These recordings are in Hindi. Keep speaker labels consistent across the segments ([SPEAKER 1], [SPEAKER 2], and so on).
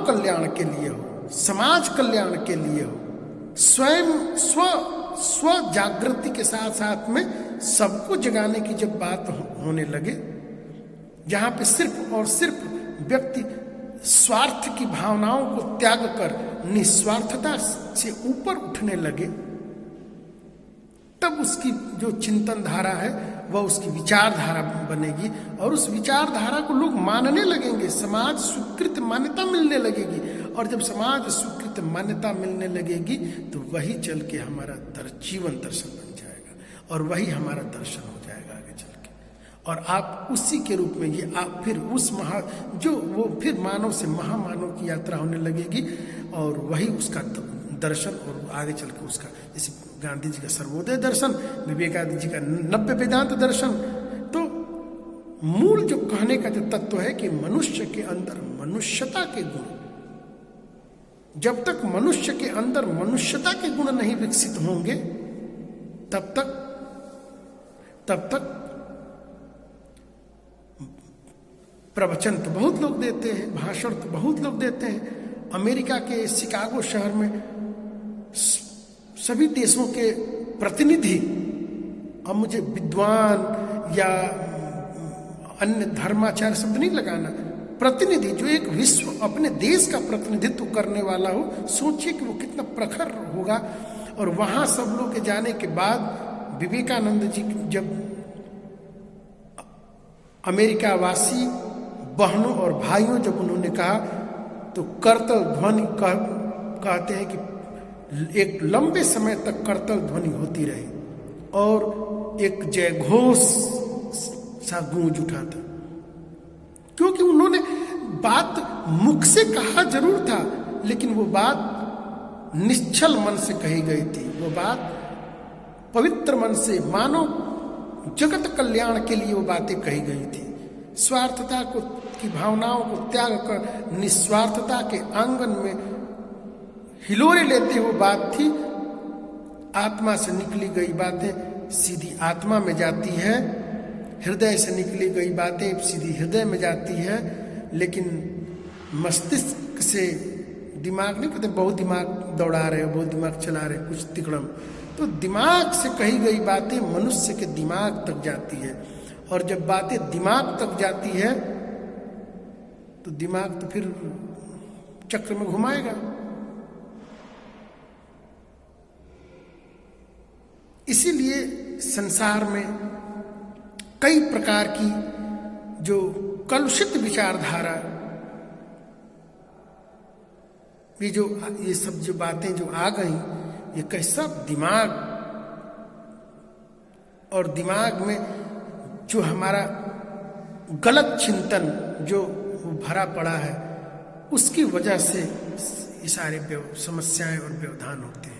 [SPEAKER 1] मानव कल्याण के लिए हो, समाज कल्याण के लिए हो, स्वयं स्व जागृति के साथ साथ में सबको जगाने की जब बात होने लगे, जहां पे सिर्फ और सिर्फ व्यक्ति स्वार्थ की भावनाओं को त्याग कर निस्वार्थता से ऊपर उठने लगे, तब उसकी जो चिंतन धारा है वह उसकी विचारधारा बनेगी और उस विचारधारा को लोग मानने लगेंगे, समाज स्वीकृत मान्यता मिलने लगेगी। और जब समाज स्वीकृत मान्यता मिलने लगेगी तो वही चल के हमारा जीवन दर्शन बन जाएगा और वही हमारा दर्शन हो जाएगा आगे चल के। और आप उसी के रूप में ये आप फिर उस वो फिर मानव से महामानव की यात्रा होने लगेगी और वही उसका दर्शन और आगे चल के उसका, जैसे गांधी जी का सर्वोदय दर्शन, विवेकानंद जी का नव्य वेदांत दर्शन। तो मूल जो कहने का जो तत्व है कि मनुष्य के अंदर मनुष्यता के गुण, जब तक मनुष्य के अंदर मनुष्यता के गुण नहीं विकसित होंगे तब तक प्रवचन तो बहुत लोग देते हैं, भाषण तो बहुत लोग देते हैं। अमेरिका के शिकागो शहर में सभी देशों के प्रतिनिधि, अब मुझे विद्वान या अन्य धर्माचार्य शब्द नहीं लगाना, प्रतिनिधि जो एक विश्व अपने देश का प्रतिनिधित्व करने वाला हो, सोचिए कि वो कितना प्रखर होगा। और वहां सब लोग के जाने के बाद विवेकानंद जी जब अमेरिका वासी बहनों और भाइयों जब उन्होंने कहा तो करतल ध्वनि कहते हैं कि एक लंबे समय तक करतल ध्वनि होती रही और एक जयघोष सा गूंज उठा था, क्योंकि उन्होंने बात मुख से कहा जरूर था लेकिन वो बात निश्चल मन से कही गई थी, वो बात पवित्र मन से मानव जगत कल्याण के लिए वो बातें कही गई थी। स्वार्थता की भावनाओं को त्याग कर निस्वार्थता के आंगन में हिलोरे लेते हुए बात थी। आत्मा से निकली गई बातें सीधी आत्मा में जाती है, हृदय से निकली गई बातें सीधी हृदय में जाती है, लेकिन मस्तिष्क से दिमाग नहीं कहते बहुत दिमाग दौड़ा रहे हो, बहुत दिमाग चला रहे कुछ तिकड़म, तो दिमाग से कही गई बातें मनुष्य के दिमाग तक जाती है। और जब बातें दिमाग तक जाती है तो दिमाग तो फिर चक्र में घुमाएगा। इसीलिए संसार में कई प्रकार की जो कलुषित विचारधारा, ये सब जो बातें जो आ गई, ये कैसा दिमाग और दिमाग में जो हमारा गलत चिंतन जो भरा पड़ा है, उसकी वजह से ये सारे समस्याएं और व्यवधान होते हैं।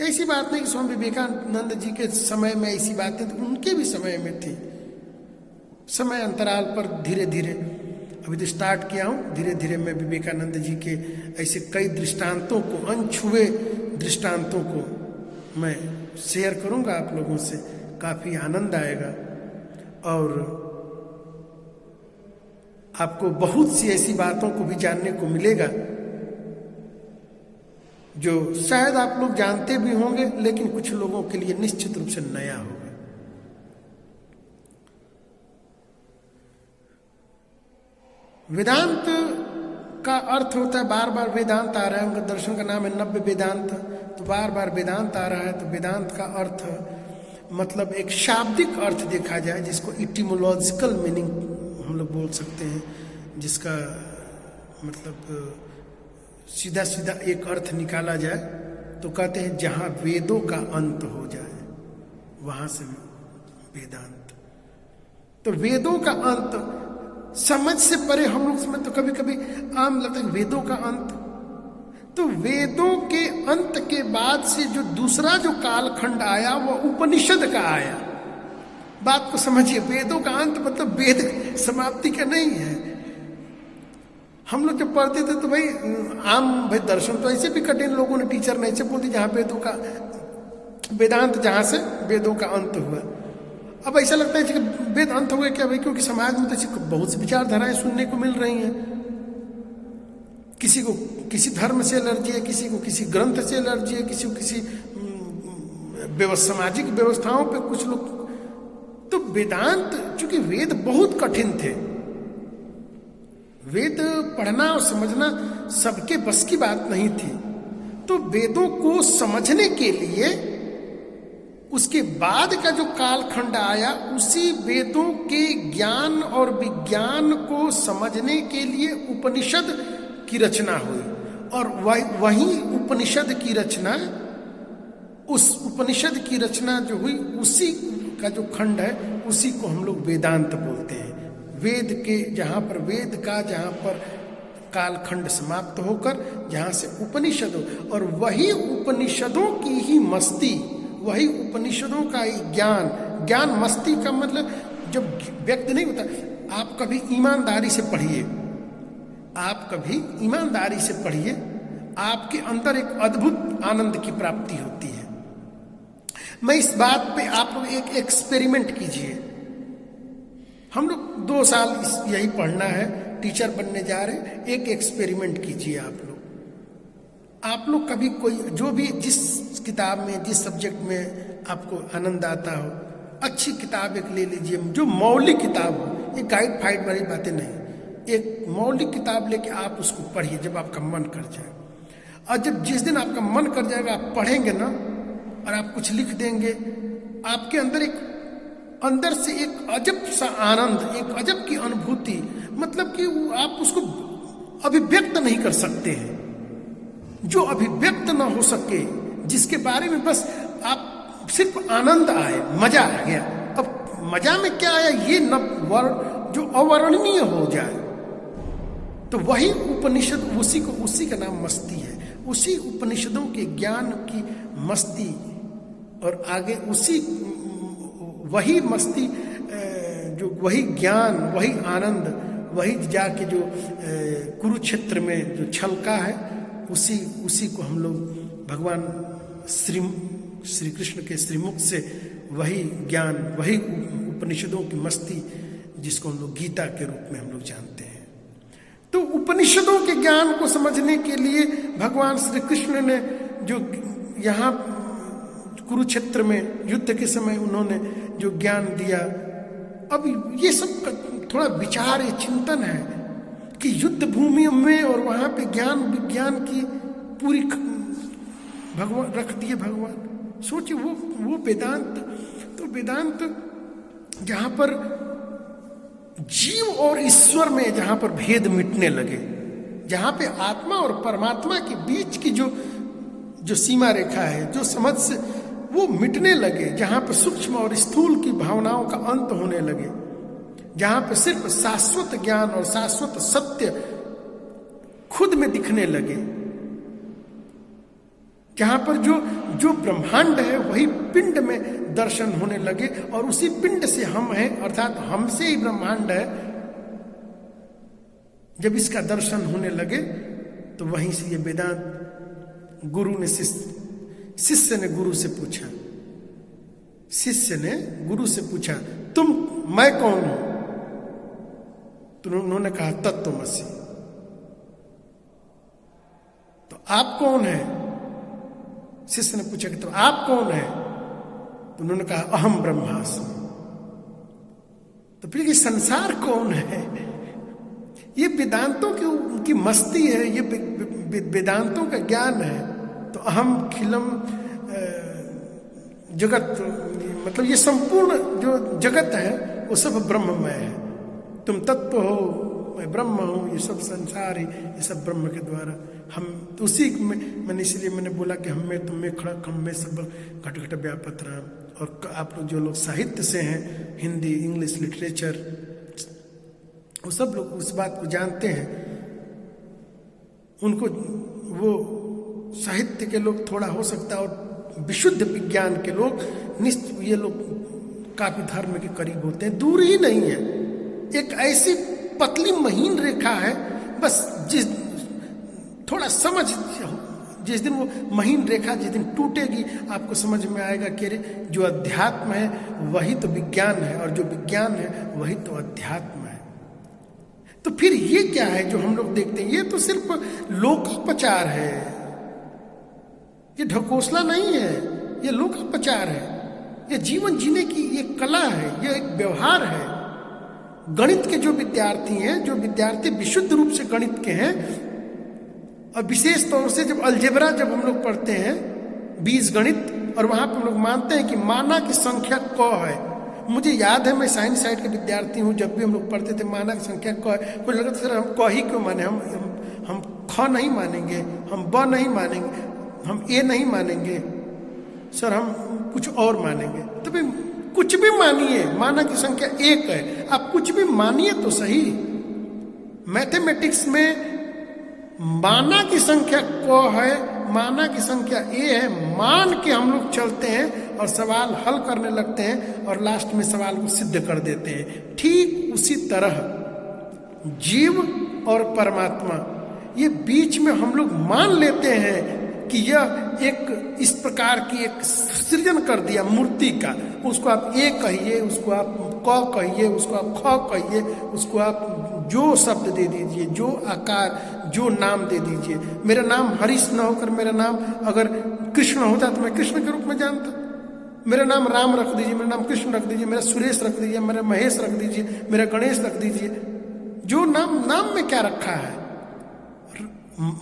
[SPEAKER 1] ऐसी बात नहीं कि स्वामी विवेकानंद जी के समय में ऐसी बातें तो उनके भी समय में थी। समय अंतराल पर धीरे धीरे, अभी तो स्टार्ट किया हूँ, धीरे धीरे मैं विवेकानंद जी के ऐसे कई दृष्टांतों को, अनछुए दृष्टांतों को मैं शेयर करूँगा आप लोगों से, काफ़ी आनंद आएगा और आपको बहुत सी ऐसी बातों को भी जानने को मिलेगा जो शायद आप लोग जानते भी होंगे लेकिन कुछ लोगों के लिए निश्चित रूप से नया होगा। वेदांत का अर्थ होता है, बार बार वेदांत आ रहा है, उनका दर्शन का नाम है नव्य वेदांत, तो बार बार वेदांत आ रहा है। तो वेदांत का अर्थ मतलब एक शाब्दिक अर्थ देखा जाए, जिसको इटिमोलॉजिकल मीनिंग हम लोग बोल सकते हैं, जिसका मतलब सीधा सीधा एक अर्थ निकाला जाए तो कहते हैं जहाँ वेदों का अंत हो जाए वहाँ से वेदांत। तो वेदों का अंत समझ से परे हम लोग समझ, तो कभी कभी आम लगता है वेदों का अंत, तो वेदों के अंत के बाद से जो दूसरा जो कालखंड आया वो उपनिषद का आया। बात को समझिए, वेदों का अंत मतलब वेद समाप्ति का नहीं है। हम लोग जब पढ़ते थे तो भाई भाई दर्शन तो ऐसे भी कठिन लोगों ने, टीचर ने ऐसे बोल दी जहाँ वेदों का वेदांत, जहाँ से वेदों का अंत हुआ। अब ऐसा लगता है कि वेद अंत हो गए क्या भाई, क्योंकि समाज में तो बहुत सी विचारधाराएं सुनने को मिल रही हैं। किसी को किसी धर्म से एलर्जी है, किसी को किसी ग्रंथ से एलर्जी है, किसी को किसी सामाजिक व्यवस्थाओं पे कुछ लोग। तो वेदांत, चूंकि वेद बहुत कठिन थे, वेद पढ़ना और समझना सबके बस की बात नहीं थी, तो वेदों को समझने के लिए उसके बाद का जो कालखंड आया, उसी वेदों के ज्ञान और विज्ञान को समझने के लिए उपनिषद की रचना हुई। और वही उपनिषद की रचना, उस उपनिषद की रचना जो हुई, उसी का जो खंड है, उसी को हम लोग वेदांत बोलते हैं। वेद के जहाँ पर कालखंड समाप्त होकर जहाँ से उपनिषद, और वही उपनिषदों की ही मस्ती, वही उपनिषदों का ही ज्ञान मस्ती का मतलब जब व्यक्त नहीं होता। आप कभी ईमानदारी से पढ़िए, आप कभी ईमानदारी से पढ़िए, आपके अंदर एक अद्भुत आनंद की प्राप्ति होती है। मैं इस बात पे आप लोग एक एक्सपेरिमेंट कीजिए। हम लोग 2 साल यही पढ़ना है, टीचर बनने जा रहे हैं। एक एक्सपेरिमेंट कीजिए आप लोग कभी कोई जो भी जिस किताब में, जिस सब्जेक्ट में आपको आनंद आता हो, अच्छी किताब एक ले लीजिए, जो मौलिक किताब हो। ये गाइड फाइड वाली बातें नहीं, एक मौलिक किताब लेके आप उसको पढ़िए जब आपका मन कर जाए। और जब जिस दिन आपका मन कर जाएगा, आप पढ़ेंगे ना और आप कुछ लिख देंगे, आपके अंदर से एक अजब सा आनंद, एक अजब की अनुभूति, मतलब कि आप उसको अभिव्यक्त नहीं कर सकते हैं। जो अभिव्यक्त ना हो सके, जिसके बारे में बस आप सिर्फ आनंद आए, मजा आ गया। अब मजा में क्या आया, ये न वर्ड जो अवर्णनीय हो जाए, तो वही उपनिषद, उसी का नाम मस्ती है। उसी उपनिषदों के ज्ञान की मस्ती, और आगे वही मस्ती, जो वही ज्ञान, वही आनंद, वही जाके जो कुरुक्षेत्र में जो छलका है, उसी को हम लोग भगवान श्री कृष्ण के श्रीमुख से वही ज्ञान, वही उपनिषदों की मस्ती, जिसको हम लोग गीता के रूप में हम लोग जानते हैं। तो उपनिषदों के ज्ञान को समझने के लिए भगवान श्री कृष्ण ने जो यहाँ कुरुक्षेत्र में युद्ध के समय उन्होंने जो ज्ञान दिया, अब ये सब थोड़ा विचार, चिंतन है कि युद्ध भूमि में और वहाँ पे ज्ञान विज्ञान की पूरी भगवान रख दिए भगवान। सोचिए वो वेदांत, तो वेदांत जहाँ पर जीव और ईश्वर में जहाँ पर भेद मिटने लगे, जहाँ पे आत्मा और परमात्मा के बीच की जो सीमा रेखा है, जो समझ से वो मिटने लगे, जहाँ पर सूक्ष्म और स्थूल की भावनाओं का अंत होने लगे, जहाँ पे सिर्फ शाश्वत ज्ञान और शाश्वत सत्य खुद में दिखने लगे, जहाँ पर जो ब्रह्मांड है वही पिंड में दर्शन होने लगे, और उसी पिंड से हम हैं, अर्थात हमसे ही ब्रह्मांड है। जब इसका दर्शन होने लगे तो वहीं से ये वेदांत गुरु ने शिष्य ने गुरु से पूछा, शिष्य ने गुरु से पूछा, मैं कौन हूं? तो उन्होंने कहा तत्वमसि। तो आप कौन है? शिष्य ने पूछा कि तो आप कौन है? तो उन्होंने कहा अहम ब्रह्मास्मि। तो फिर ये संसार कौन है? ये वेदांतों की मस्ती है, ये वेदांतों का ज्ञान है। तो अहम खिलम जगत, मतलब ये संपूर्ण जो जगत है वो सब ब्रह्ममय है। तुम तत्व हो, मैं ब्रह्म हूँ, ये सब संसार ही, ये सब ब्रह्म के द्वारा हम उसी में। मैंने बोला कि हम में, तुम में, खड़क हम में, सब घट घट व्यापत राम। और आप लोग जो लोग साहित्य से हैं, हिंदी इंग्लिश लिटरेचर, वो सब लोग उस बात को जानते हैं। उनको वो साहित्य के लोग थोड़ा हो सकता है, और विशुद्ध विज्ञान के लोग ये लोग काफी धर्म के करीब होते हैं। दूर ही नहीं है, एक ऐसी पतली महीन रेखा है, बस थोड़ा समझ, जिस दिन वो महीन रेखा जिस दिन टूटेगी, आपको समझ में आएगा कि जो अध्यात्म है वही तो विज्ञान है, और जो विज्ञान है वही तो अध्यात्म है। तो फिर ये क्या है जो हम लोग देखते हैं? ये तो सिर्फ लोकोपचार है, ये ढकोसला नहीं है, ये लोकोपचार है, ये जीवन जीने की एक कला है, ये एक व्यवहार है। गणित के जो विद्यार्थी हैं, जो विद्यार्थी विशुद्ध रूप से गणित के हैं, और विशेष तौर से जब अलजेब्रा जब हम लोग पढ़ते हैं, बीजगणित, और वहां पर हम लोग मानते हैं कि माना की संख्या क है। मुझे याद है, मैं साइंस साइड के विद्यार्थी हूँ, जब भी हम लोग पढ़ते थे माना की संख्या क है, कोई लगता सर हम क ही क्यों माने, हम ख नहीं मानेंगे, हम ब नहीं मानेंगे, हम ए नहीं मानेंगे, सर हम कुछ और मानेंगे। तो भाई कुछ भी मानिए, माना की संख्या एक है, आप कुछ भी मानिए तो सही। मैथमेटिक्स में माना की संख्या क है, माना की संख्या ए है, मान के हम लोग चलते हैं और सवाल हल करने लगते हैं और लास्ट में सवाल को सिद्ध कर देते हैं। ठीक उसी तरह जीव और परमात्मा, ये बीच में हम लोग मान लेते हैं कि यह एक इस प्रकार की एक सृजन कर दिया मूर्ति का। उसको आप ए कहिए, उसको आप क कहिए, उसको आप ख कहिए, उसको आप जो शब्द दे दीजिए, जो आकार, जो नाम दे दीजिए। मेरा नाम हरीश न होकर मेरा नाम अगर कृष्ण होता तो मैं कृष्ण के रूप में जानता। मेरा नाम राम रख दीजिए, मेरा नाम कृष्ण रख दीजिए, मेरा सुरेश रख दीजिए, मेरा महेश रख दीजिए, मेरा गणेश रख दीजिए। जो नाम में क्या रखा है?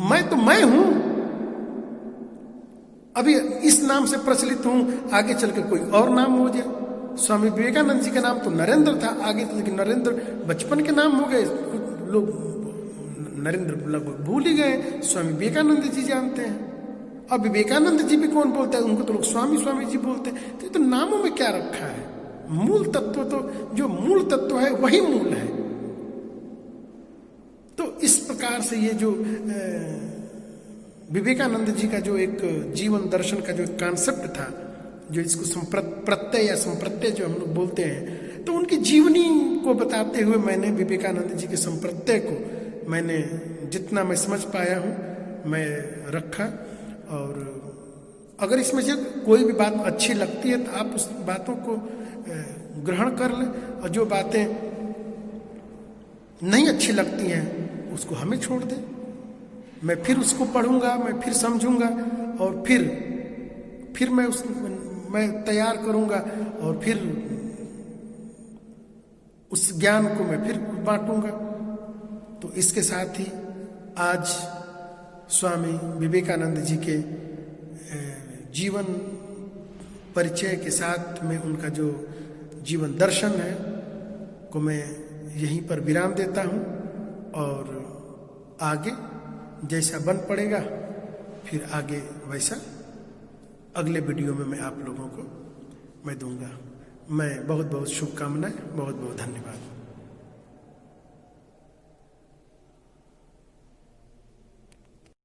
[SPEAKER 1] मैं तो मैं हूं, अभी इस नाम से प्रचलित हूं, आगे चल के कोई और नाम हो जाए। स्वामी विवेकानंद जी का नाम तो नरेंद्र था, आगे लेकिन नरेंद्र बचपन के नाम हो गए, लोग नरेंद्र लगभग भूल ही गए, स्वामी विवेकानंद जी जानते हैं। अब विवेकानंद जी भी कौन बोलता है, उनको तो लोग स्वामी स्वामी जी बोलते हैं। तो नामों में क्या रखा है? मूल तत्व तो जो मूल तत्व है वही मूल है। तो इस प्रकार से ये जो विवेकानंद जी का जो एक जीवन दर्शन का जो कॉन्सेप्ट था, जो इसको प्रत्यय या संप्रत्यय जो हम लोग बोलते हैं, तो उनकी जीवनी को बताते हुए मैंने विवेकानंद जी के संप्रत्यय को मैंने जितना मैं समझ पाया हूँ मैं रखा। और अगर इसमें से कोई भी बात अच्छी लगती है तो आप उस बातों को ग्रहण कर लें, और जो बातें नहीं अच्छी लगती हैं उसको हमें छोड़ दें। मैं फिर उसको पढ़ूंगा, मैं फिर समझूंगा, और फिर मैं तैयार करूंगा, और फिर उस ज्ञान को मैं फिर बांटूंगा। तो इसके साथ ही आज स्वामी विवेकानंद जी के जीवन परिचय के साथ में उनका जो जीवन दर्शन है को मैं यहीं पर विराम देता हूं, और आगे जैसा बन पड़ेगा फिर आगे वैसा अगले वीडियो में मैं आप लोगों को मैं दूंगा। मैं बहुत बहुत शुभकामनाएं, बहुत बहुत धन्यवाद।